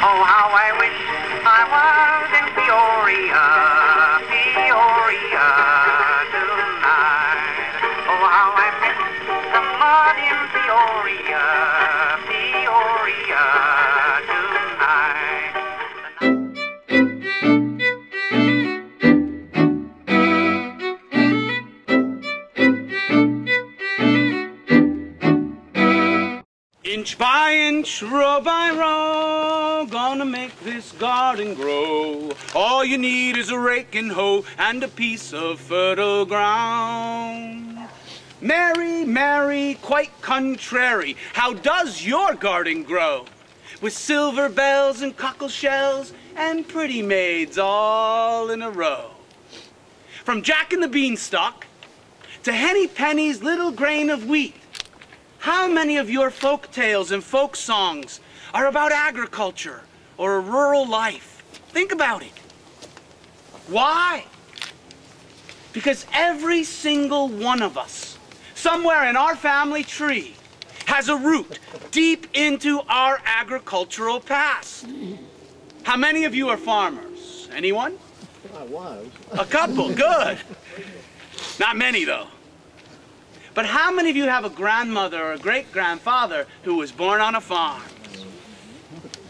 Oh, how I wish I was in Peoria, Peoria tonight. Oh, how I miss the mud in Peoria, Peoria tonight. Inch by inch, row by row, gonna make this garden grow. All you need is a rake and hoe and a piece of fertile ground. Mary, Mary, quite contrary, how does your garden grow? With silver bells and cockle shells and pretty maids all in a row. From Jack and the Beanstalk to Henny Penny's little grain of wheat, how many of your folk tales and folk songs are about agriculture or a rural life? Think about it. Why? Because every single one of us, somewhere in our family tree, has a root deep into our agricultural past. How many of you are farmers? Anyone? I was. A couple, good. Not many, though. But how many of you have a grandmother or a great-grandfather who was born on a farm?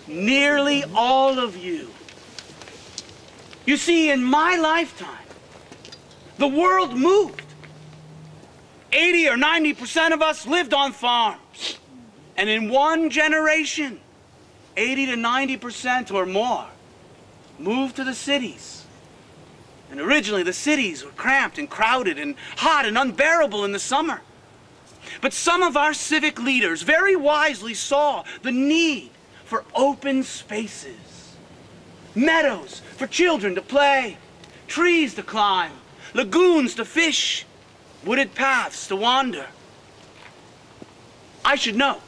Nearly all of you. You see, in my lifetime, the world moved. 80 or 90% of us lived on farms. And in one generation, 80 to 90% or more moved to the cities. And originally, the cities were cramped and crowded and hot and unbearable in the summer. But some of our civic leaders very wisely saw the need for open spaces. Meadows for children to play, trees to climb, lagoons to fish, wooded paths to wander. I should know.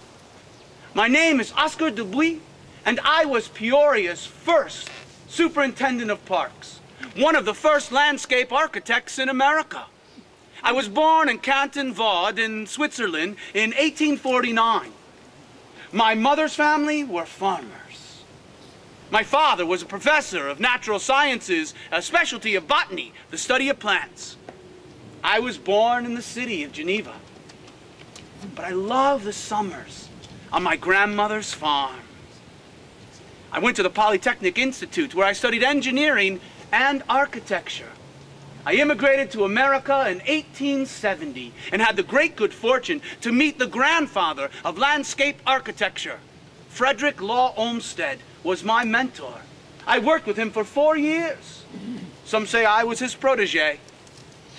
My name is Oscar Dubuis, and I was Peoria's first superintendent of parks. One of the first landscape architects in America. I was born in Canton Vaud in Switzerland in 1849. My mother's family were farmers. My father was a professor of natural sciences, a specialty of botany, the study of plants. I was born in the city of Geneva. But I love the summers on my grandmother's farm. I went to the Polytechnic Institute where I studied engineering and architecture. I immigrated to America in 1870 and had the great good fortune to meet the grandfather of landscape architecture. Frederick Law Olmsted was my mentor. I worked with him for 4 years. Some say I was his protege.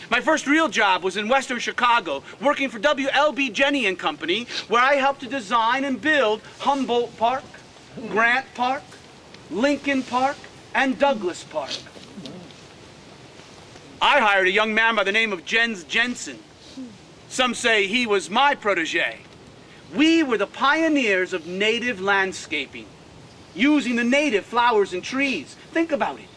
My first real job was in Western Chicago, working for W.L.B. Jenny and Company, where I helped to design and build Humboldt Park, Grant Park, Lincoln Park, and Douglas Park. I hired a young man by the name of Jens Jensen. Some say he was my protege. We were the pioneers of native landscaping, using the native flowers and trees. Think about it.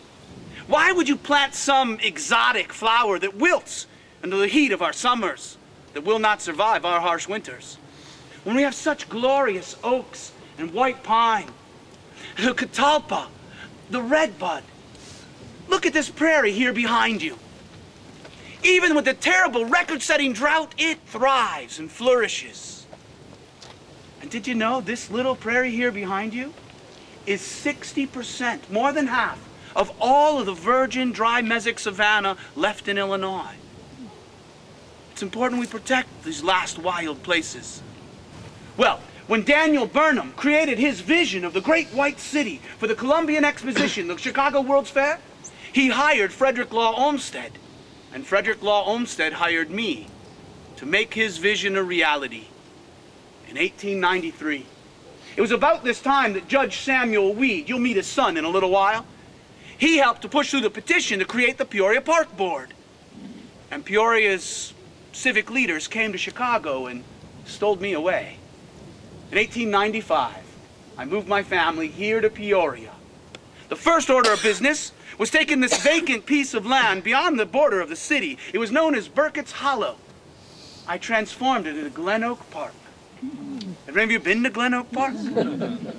Why would you plant some exotic flower that wilts under the heat of our summers, that will not survive our harsh winters, when we have such glorious oaks and white pine, the catalpa, the redbud? Look at this prairie here behind you. Even with the terrible record-setting drought, it thrives and flourishes. And did you know this little prairie here behind you is 60%, more than half, of all of the virgin dry mesic savanna left in Illinois? It's important we protect these last wild places. Well, when Daniel Burnham created his vision of the Great White City for the Columbian Exposition, the Chicago World's Fair, he hired Frederick Law Olmsted. And Frederick Law Olmsted hired me to make his vision a reality in 1893. It was about this time that Judge Samuel Weed, you'll meet his son in a little while, he helped to push through the petition to create the Peoria Park Board. And Peoria's civic leaders came to Chicago and stole me away. In 1895, I moved my family here to Peoria. The first order of business was taking this vacant piece of land beyond the border of the city. It was known as Burkett's Hollow. I transformed it into Glen Oak Park. Have any of you been to Glen Oak Park?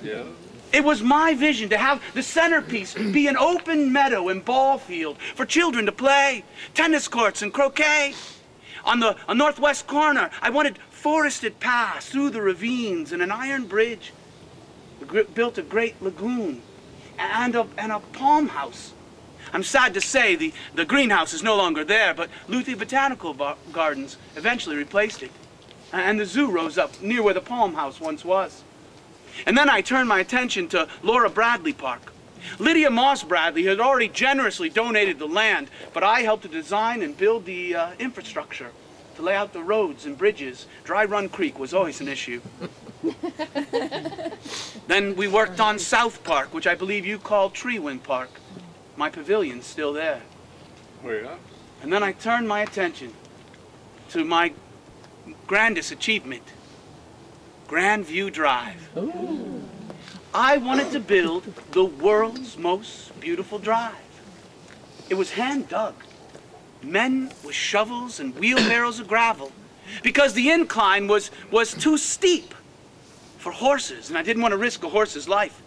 Yeah. It was my vision to have the centerpiece be an open meadow and ball field for children to play, tennis courts and croquet. On the northwest corner, I wanted forested paths through the ravines and an iron bridge. We built a great lagoon and a palm house. I'm sad to say the greenhouse is no longer there, but Luthi Botanical Gardens eventually replaced it. And the zoo rose up near where the palm house once was. And then I turned my attention to Laura Bradley Park. Lydia Moss Bradley had already generously donated the land, but I helped to design and build the infrastructure, to lay out the roads and bridges. Dry Run Creek was always an issue. Then we worked on South Park, which I believe you call Treewind Park. My pavilion's still there. Oh, yeah? And then I turned my attention to my grandest achievement, Grandview Drive. Ooh. I wanted to build the world's most beautiful drive. It was hand dug. Men with shovels and wheelbarrows of gravel, because the incline was too steep for horses, and I didn't want to risk a horse's life.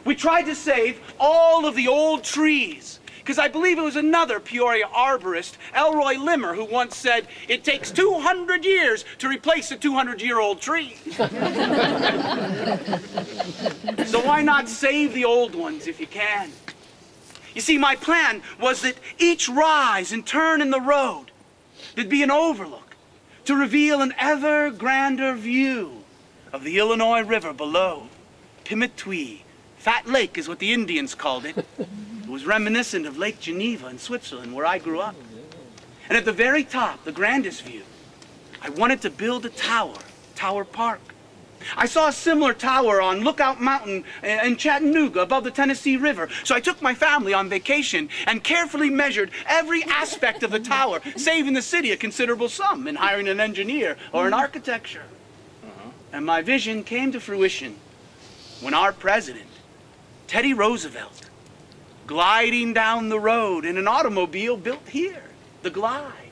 We tried to save all of the old trees, because I believe it was another Peoria arborist, Elroy Limmer, who once said, "It takes 200 years to replace a 200-year-old tree." So why not save the old ones if you can? You see, my plan was that each rise and turn in the road, there'd be an overlook to reveal an ever grander view of the Illinois River below. Pimitwee, Fat Lake is what the Indians called it. It was reminiscent of Lake Geneva in Switzerland, where I grew up. And at the very top, the grandest view, I wanted to build a tower, Tower Park. I saw a similar tower on Lookout Mountain in Chattanooga above the Tennessee River. So I took my family on vacation and carefully measured every aspect of the tower, saving the city a considerable sum in hiring an engineer or an architecture. And my vision came to fruition when our president, Teddy Roosevelt, gliding down the road in an automobile built here, the Glide.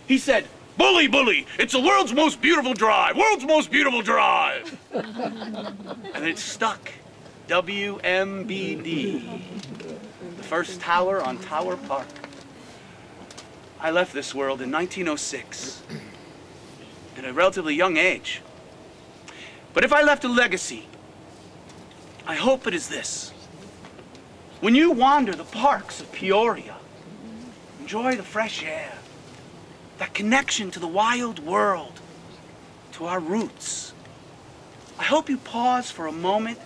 He said, "Bully, bully, it's the world's most beautiful drive, world's most beautiful drive." And it stuck, WMBD, the first tower on Tower Park. I left this world in 1906, at a relatively young age. But if I left a legacy, I hope it is this. When you wander the parks of Peoria, enjoy the fresh air, that connection to the wild world, to our roots. I hope you pause for a moment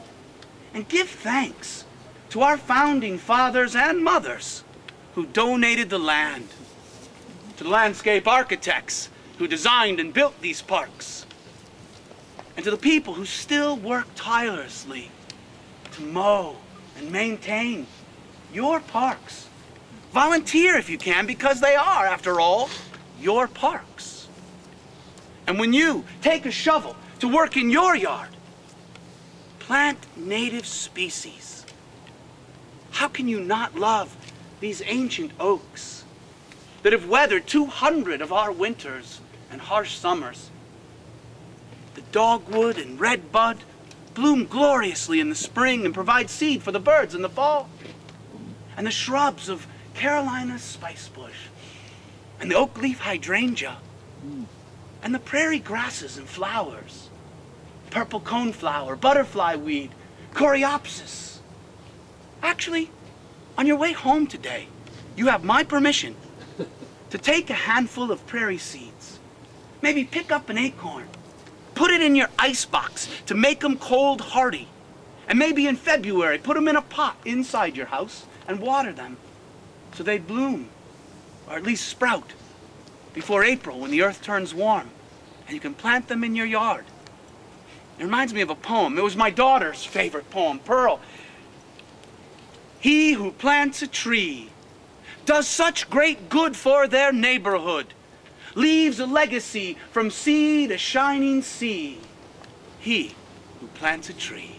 and give thanks to our founding fathers and mothers who donated the land, to the landscape architects who designed and built these parks, and to the people who still work tirelessly to mow and maintain your parks. Volunteer if you can, because they are, after all, your parks. And when you take a shovel to work in your yard, plant native species. How can you not love these ancient oaks that have weathered 200 of our winters and harsh summers? The dogwood and redbud bloom gloriously in the spring and provide seed for the birds in the fall. And the shrubs of Carolina spicebush, and the oak leaf hydrangea, and the prairie grasses and flowers, purple coneflower, butterfly weed, coreopsis. Actually, on your way home today, you have my permission to take a handful of prairie seeds, maybe pick up an acorn, put it in your icebox to make them cold hardy, and maybe in February put them in a pot inside your house and water them so they bloom, or at least sprout, before April when the earth turns warm, and you can plant them in your yard. It reminds me of a poem. It was my daughter's favorite poem, Pearl. He who plants a tree does such great good for their neighborhood, leaves a legacy from sea to shining sea. He who plants a tree.